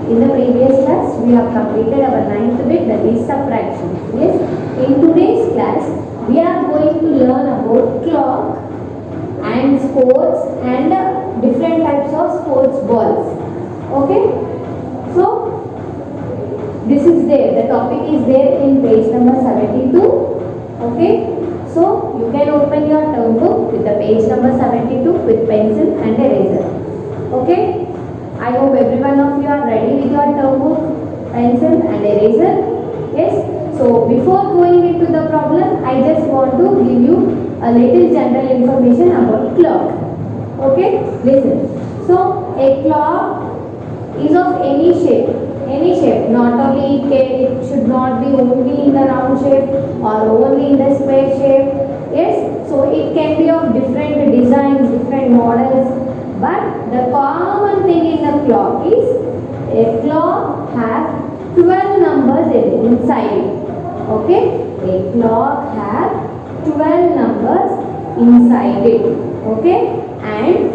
In the previous class, we have completed our ninth bit, that is subtraction. Yes. In today's class, we are going to learn about clock and sports and different types of sports balls. Okay. So this is there. The topic is there in page number 72. Okay. So you can open your term book with the page number 72 with pencil and eraser. Okay. I hope every one of you are ready with your term book, pencil and eraser. Yes. So before going into the problem, I just want to give you a little general information about clock. Okay. Listen. So a clock is of any shape. Any shape. Not only it should not be only in the round shape or only in the square shape. Yes. So it can be of different designs, different models. But the common thing in the clock is a clock has 12 numbers inside it. Okay? A clock has 12 numbers inside it. Okay? And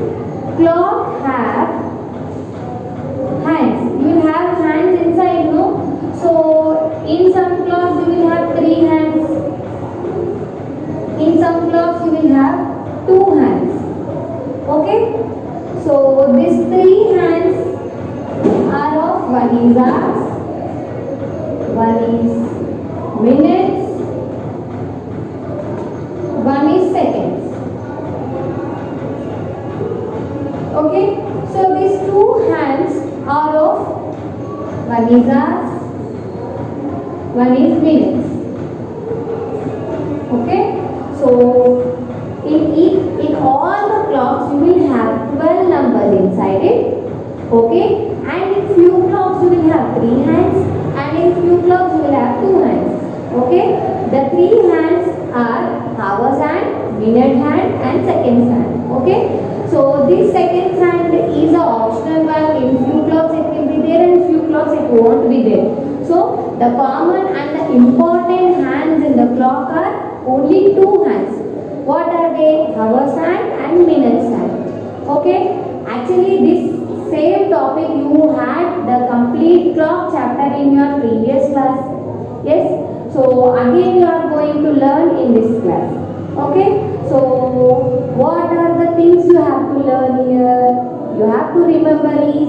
clock has hands. You will have hands inside, no? So in some clocks you will have 3 hands. In some clocks you will have 2 hands. Okay? So these 3 hands are of one is hours, one is minutes, one is seconds. Okay, so these 2 hands are of one is hours, one is minutes. Okay, so in all the clocks you will have 12 numbers inside it. Okay, and in few clocks you will have 3 hands, and in few clocks you will have 2 hands. Okay, the 3 hands are hours hand, minute hand and seconds hand. Okay, so this seconds hand is an optional one. In few clocks it will be there, and few clocks it won't be there. So the common and the important hands in the clock are only 2 hands. What are they? Hours hand and minutes hand. Okay, actually this same topic you had the complete clock chapter in your previous class. Yes, so again you are going to learn in this class. Okay, so what are the things you have to learn here? You have to remember is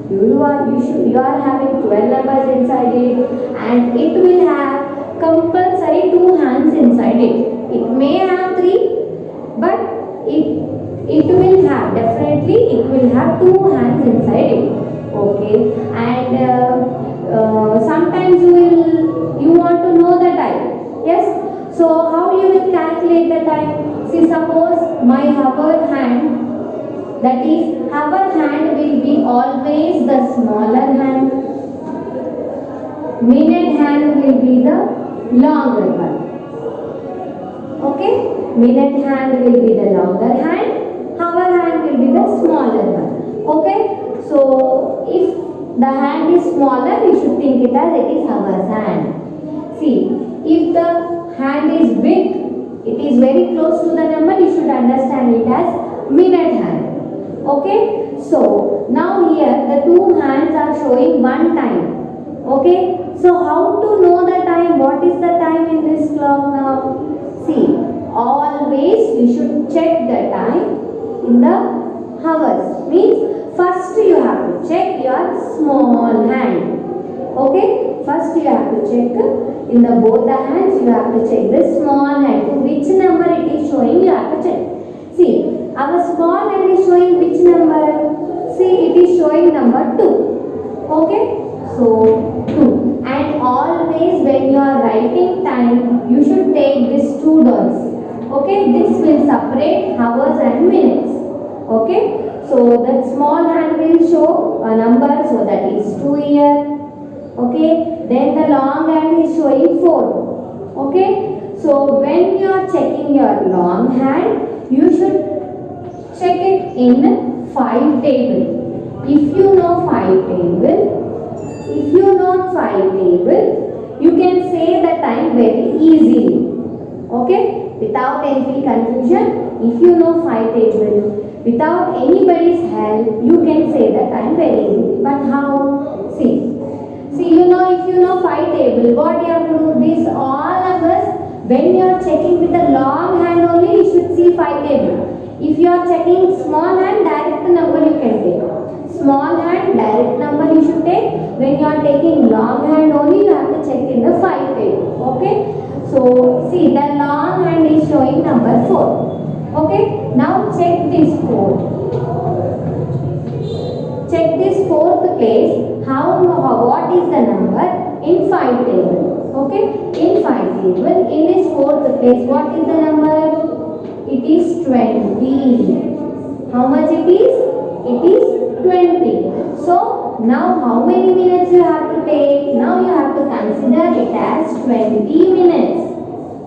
you are having 12 numbers inside it, and it will have compulsory 2 hands inside it. It may have 3, but it will have definitely it will have 2 hands inside it. Okay, and sometimes you want to know the time. Yes, so how you will calculate the time? See, suppose my hour hand, that is hour hand will be always the smaller hand, minute hand will be the longer one. Okay, minute hand will be the longer hand, hour hand will be the smaller one. Okay, so if the hand is smaller, you should think it as it is hour's hand. See, if the hand is big, it is very close to the number, you should understand it as minute hand. Okay, so now here the 2 hands are showing one time. Okay, so how to know the time? What is the time in this clock now? See, always you should check the time in the hours. Means first you have to check your small hand. Okay, first you have to check in the both the hands. You have to check the small hand. To which number it is showing, you have to check. See, our small hand is showing which number? See, it is showing number 2. Okay, so 2. And always when you are writing time, you should take these 2 dots. Okay, this will separate hours and minutes. Okay, so that small hand will show a number, so that is 2 here. Okay, then the long hand is showing 4. Okay, so when you are checking your long hand, you should check it in 5 table. If you know 5 table, you can say the time very easily. Okay, without any confusion. If you know 5 table, without anybody's help, you can say the time very easily. But how? See, you know, if you know 5 table, what you have to do? This all numbers, when you are checking with the long hand only, you should see 5 table. If you are checking small hand, direct number you can take. Small hand, direct number you should take. When you are taking long hand only, you have to check in the 5 table. Okay? So, see, the long hand is showing number 4. Okay? Now check this 4. Check this fourth place. What is the number in 5 table? Okay, in 5 table, in this fourth place, what is the number? It is 20. How much it is? It is 20. So now how many minutes you have to take? Now you have to consider it as 20 minutes.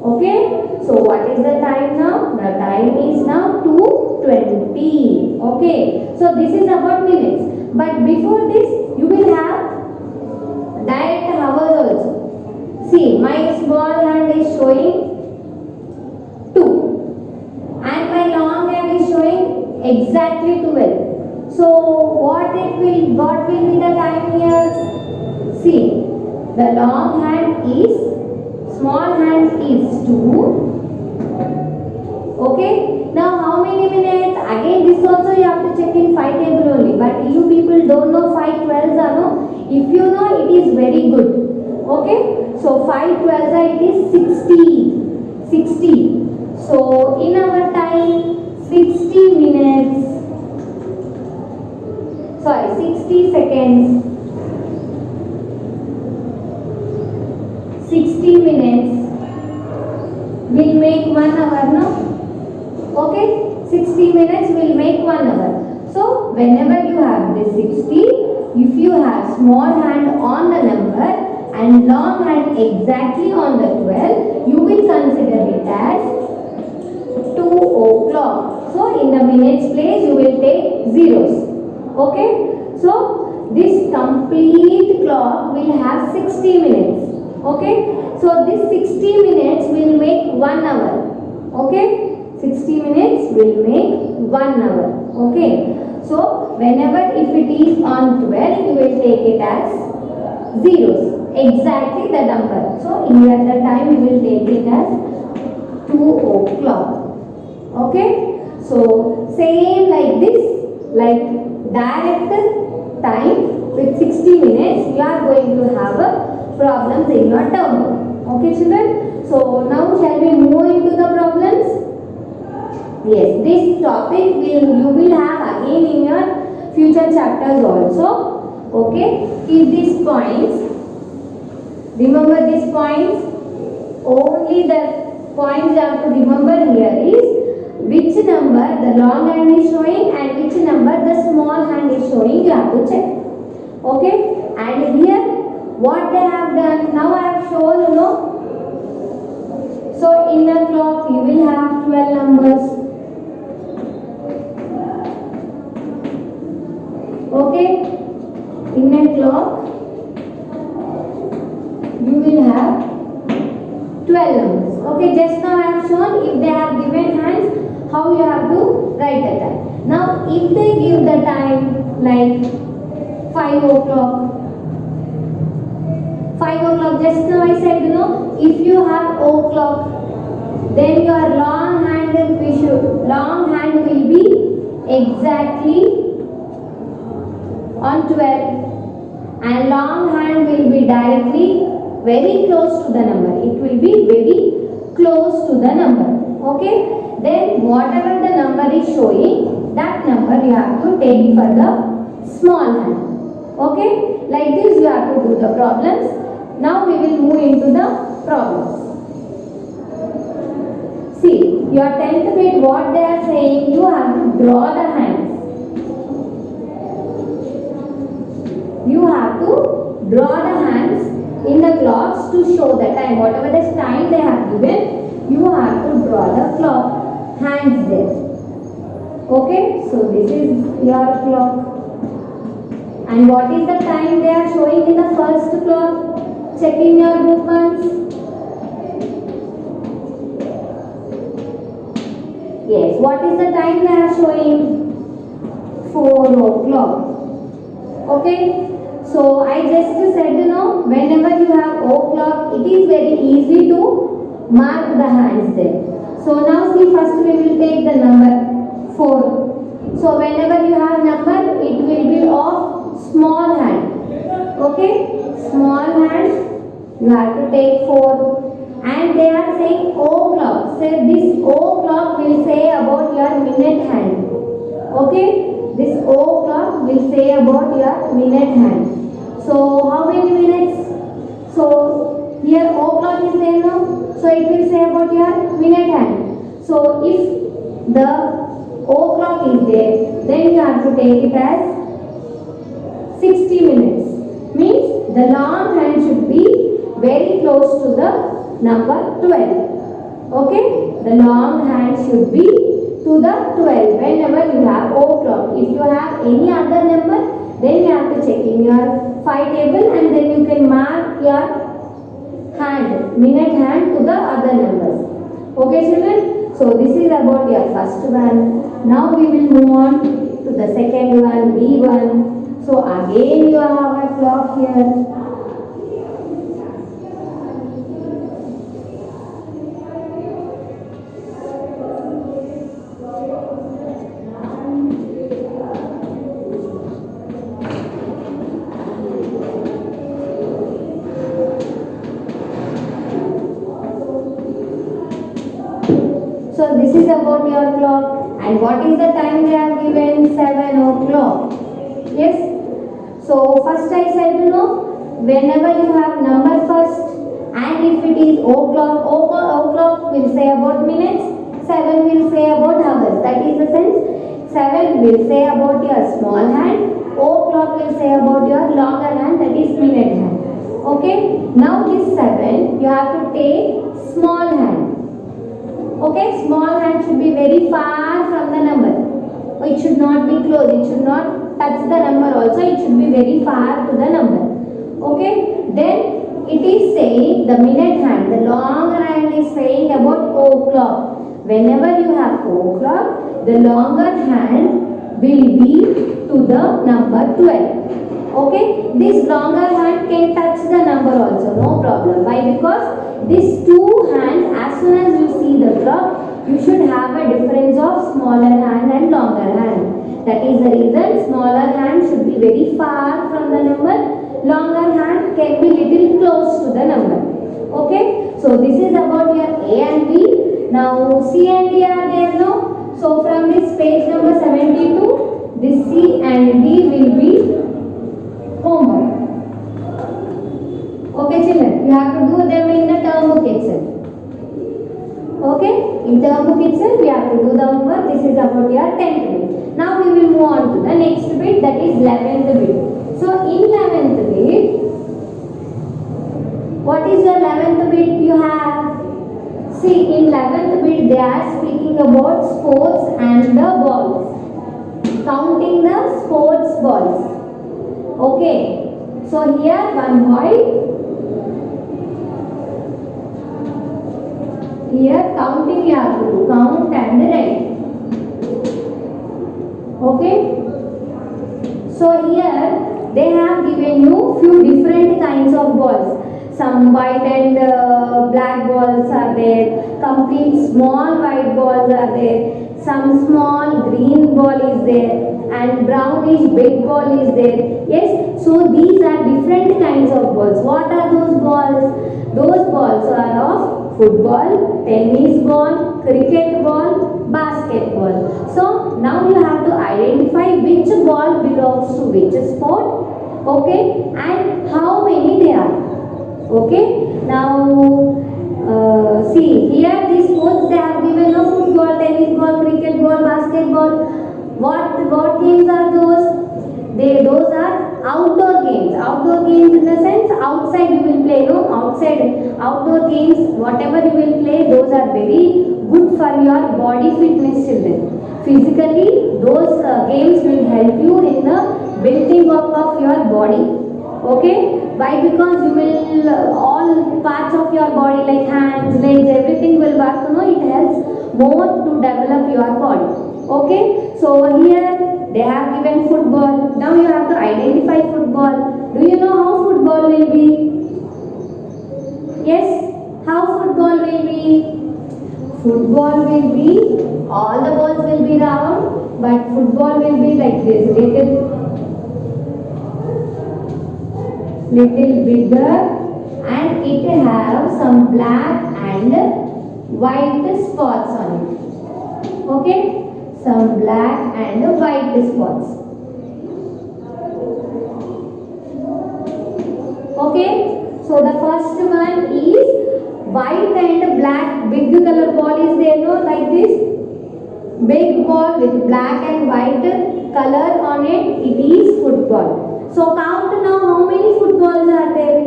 Okay, so what is the time now? The time is now 2:20. Okay, so this is about minutes. But before this, you will have direct hours also. See, my small hand is showing 2 and my long hand is showing exactly 12. So what will be the time here? See, the long hand is, small hand is 2. Okay, now how many minutes? Again this also you have to check in 5 table only, but you people don't know 5 12s are no. If you know, it is very good. Okay, so 5 12s are, it is 60. So in our time 60 minutes, sorry, 60 seconds, 60 minutes will make 1 hour, no? Okay, 60 minutes will make 1 hour. So whenever you have this 60, if you have small hand on the number and long hand exactly on the 12, you will consider it as 2 o'clock. So in the minutes place, you will take zeros. Okay, so this complete clock will have 60 minutes. Okay, so this 60 minutes will make 1 hour. Okay, 60 minutes will make 1 hour. Okay, so whenever if it is on 12, you will take it as zeros. Exactly the number. So here the time you will take it as 2 o'clock. Okay, so same like this, like direct time with 60 minutes, you are going to have a problems in your term. Okay children, so now shall we move into the problems? Yes, this topic you will have again in your future chapters also. Okay, keep these points. Remember these points. Only the points you have to remember here is which number the long hand is showing and which number the small hand is showing. You have to check. Okay, and here what they have done. Now I have shown, you know. So in a clock you will have 12 numbers. Okay, in a clock you will have 12 numbers. Okay, just now I have shown if they have given hands how you have to write the time. Now if they give the time like 5 o'clock, 5 o'clock, just now I said, you know, if you have o'clock, then your long hand will be exactly on 12 and long hand will be directly very close to the number. It will be very close to the number. Okay, then whatever the number is showing, that number you have to take for the small hand. Okay, like this you have to do the problems. Now we will move into the problems. See, your 10th grade, what they are saying, you have to draw the hands. You have to draw the hands in the clocks to show the time. Whatever the time they have given, you have to draw the clock hands there. Okay, so this is your clock. And what is the time they are showing in the first clock? Check in your book once. Yes, what is the time they are showing? 4 o'clock. Okay, so So I just said, whenever you have o'clock, it is very easy to mark the hands there. So now see, first we will take the number 4. So whenever you have number, it will be of small hand. Okay, small hand, you have to take 4. And they are saying o'clock. So this o'clock will say about your minute hand. Okay, this o'clock will say about your minute hand. So how many minutes? So here o'clock is there now. So it will say about your minute hand. So if the o'clock is there, then you have to take it as 60 minutes. Means the long hand should be very close to the number 12. Okay, the long hand should be to the 12 whenever you have o'clock. If you have any other number, then you have to check in your 5 table and then you can mark your hand, minute hand to the other numbers. Okay children, so this is about your first one. Now we will move on to the second one, B1. So again you have a clock here. So this is about your clock, and what is the time they have given? 7 o'clock. Yes. So first I said, whenever you have number first, and if it is o'clock will say about minutes, 7 will say about hours. That is the sense. 7 will say about your small hand, o'clock will say about your longer hand, that is minute hand. Okay. Now this 7 you have to take small hand. Okay, small hand should be very far from the number. It should not be close. It should not touch the number also. It should be very far to the number. Okay, then it is saying the minute hand. The longer hand is saying about o'clock. Whenever you have o'clock, the longer hand will be to the number 12. Okay, this longer hand can touch the number also, no problem. Why? Because these two hands, as soon as you see the clock, you should have a difference of smaller hand and longer hand. That is the reason smaller hand should be very far from the number, longer hand can be little close to the number. Okay, so this is about your A and B. Now C and D are there now. So from this page number 72, this C and D will be homework. Okay children, you have to do them in the term book itself. Okay, in term book itself you have to do the homework. This is about your 10th bit. Now we will move on to the next bit, that is 11th bit. So in 11th bit, what is your 11th bit you have? See, in 11th bit they are speaking about sports and the balls. Counting the sports balls. Okay, so here one boy, here counting you have to do, count and write. Okay, so here they have given you few different kinds of balls. Some white and black balls are there, complete small white balls are there, some small green ball is there, and brownish big ball is there. Yes, so these are different kinds of balls. What are those balls? Those balls are of football, tennis ball, cricket ball, basketball. So now you have to identify which ball belongs to which sport. Okay, and how many there are. Okay, now see here these sports they have given a football, tennis ball, cricket ball, basketball. What games are those? Those are outdoor games. Outdoor games in the sense outside you will play. No, outside outdoor games whatever you will play, those are very good for your body fitness children. Physically those games will help you in the building up of your body. Okay, why? Because you will all parts of your body like hands, legs, everything will work. It helps more to develop your body. Okay, so over here they have given football. Now you have to identify football. Do you know how football will be? Yes, how football will be? Football will be, all the balls will be round, but football will be like this, little bigger, and it have some black and white spots on it. Okay, some black and white spots. Okay, so the first one is white and black, big color ball is there, no, like this big ball with black and white color on it, it is football. So count now how many footballs are there.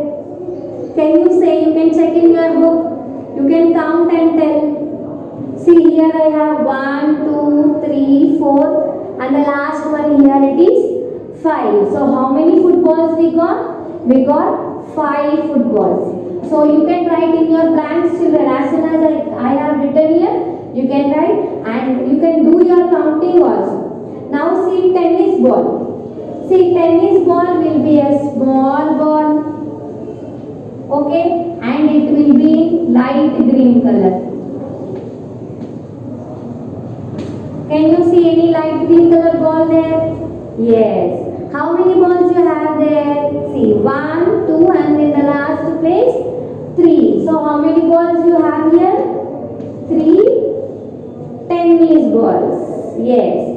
Can you say? You can check in your book, you can count and tell. See, here I have 1 2 3 4 and the last one here it is 5. So how many footballs we got? We got 5 footballs. So you can write in your blanks, children. As soon as I have written here, you can write and you can do your counting also. Now see tennis ball. See, tennis ball will be a small ball. Okay, and it will be light green color. Can you see any light green color ball there? Yes. How many balls you have there? See, 1 2 and in the last place 3. So how many balls you have here? 3 tennis balls. Yes.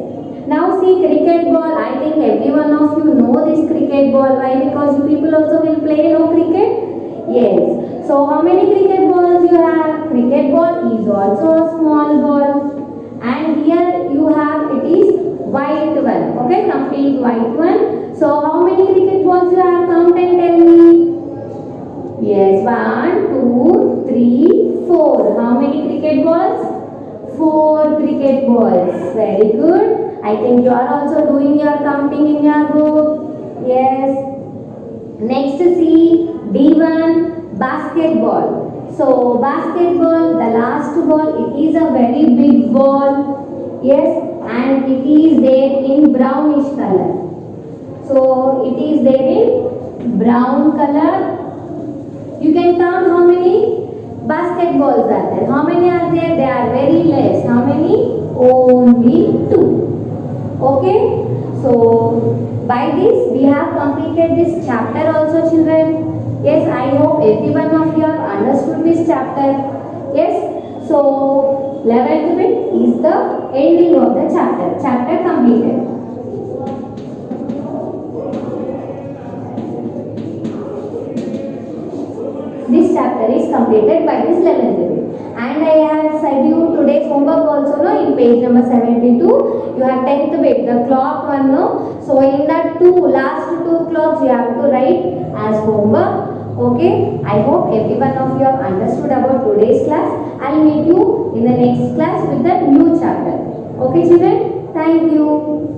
Now see cricket ball. I think every one of you know this cricket ball. Why? Because you people also will play cricket. Yes. So how many cricket balls you have? Cricket ball is also a small ball. And here you have, it is white one. Okay, complete white one. So how many cricket balls you have? Count and tell me. Yes, 1 2 3 4. How many cricket balls? 4 cricket balls. Very good. I think you are also doing your counting in your book. Yes. Next see D1 basketball. So basketball, the last ball, it is a very big ball. Yes, and it is there in brownish color. So it is there in brown color. You can count how many basketballs are there. How many are there? They are very less. How many? Only 2. Okay. So by this we have completed this chapter also, children. Yes, I hope every one of you have understood this chapter. Yes. So 11th bit is the ending of the chapter. Chapter completed. This chapter is completed by this 11th bit. And I have said you today's homework also, no, in page number 72. You have 10th bit, the clock one, no. So in that last two clocks you have to write as homework. Okay, I hope every one of you have understood about today's class. I'll meet you in the next class with the new chapter. Okay, children, thank you.